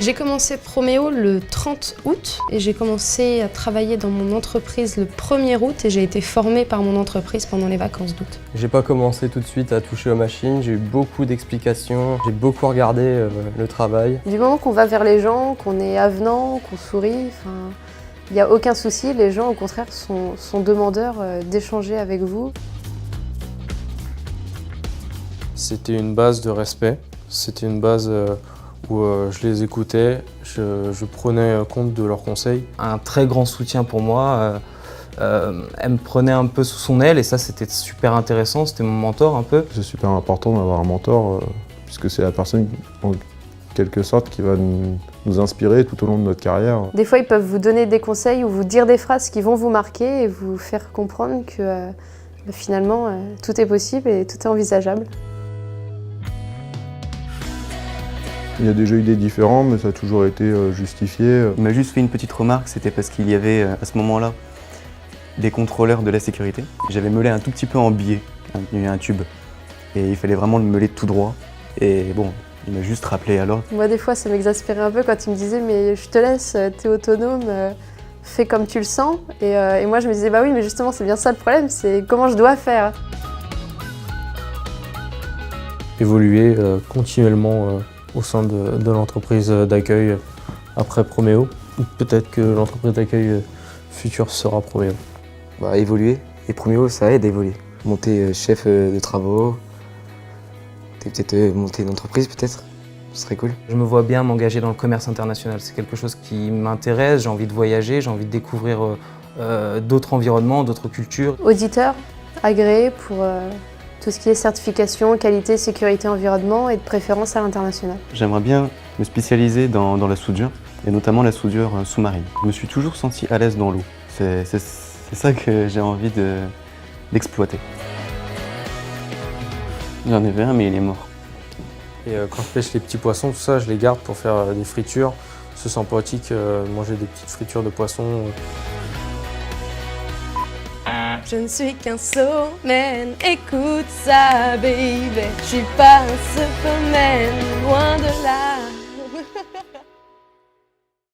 J'ai commencé Proméo le 30 août et j'ai commencé à travailler dans mon entreprise le 1er août et j'ai été formée par mon entreprise pendant les vacances d'août. J'ai pas commencé tout de suite à toucher aux machines, j'ai eu beaucoup d'explications, j'ai beaucoup regardé le travail. Du moment qu'on va vers les gens, qu'on est avenant, qu'on sourit, il n'y a aucun souci, les gens au contraire sont demandeurs d'échanger avec vous. C'était une base de respect, c'était une base où je les écoutais, je prenais compte de leurs conseils. Un très grand soutien pour moi. Elle me prenait un peu sous son aile et ça c'était super intéressant, c'était mon mentor un peu. C'est super important d'avoir un mentor puisque c'est la personne en quelque sorte qui va nous inspirer tout au long de notre carrière. Des fois ils peuvent vous donner des conseils ou vous dire des phrases qui vont vous marquer et vous faire comprendre que finalement tout est possible et tout est envisageable. Il y a déjà eu des différends, mais ça a toujours été justifié. Il m'a juste fait une petite remarque, c'était parce qu'il y avait à ce moment-là des contrôleurs de la sécurité. J'avais meulé un tout petit peu en biais, un tube, et il fallait vraiment le meuler tout droit. Et bon, il m'a juste rappelé alors. Moi des fois ça m'exaspérait un peu quand il me disait mais je te laisse, t'es autonome, fais comme tu le sens. Et moi je me disais bah oui mais justement c'est bien ça le problème, c'est comment je dois faire. Évoluer continuellement au sein de l'entreprise d'accueil après Proméo. Peut-être que l'entreprise d'accueil future sera Proméo. Évoluer, et Proméo ça aide à évoluer. Monter chef de travaux, peut-être monter une entreprise peut-être, ce serait cool. Je me vois bien m'engager dans le commerce international, c'est quelque chose qui m'intéresse, j'ai envie de voyager, j'ai envie de découvrir d'autres environnements, d'autres cultures. Auditeur, agréé pour tout ce qui est certification, qualité, sécurité, environnement et de préférence à l'international. J'aimerais bien me spécialiser dans la soudure, et notamment la soudure sous-marine. Je me suis toujours senti à l'aise dans l'eau. C'est ça que j'ai envie d'exploiter. J'en avais un, mais il est mort. Et quand je pêche les petits poissons, tout ça, je les garde pour faire des fritures. C'est sympathique, manger des petites fritures de poissons. Je ne suis qu'un showman, écoute ça baby, je suis pas un superman, loin de là.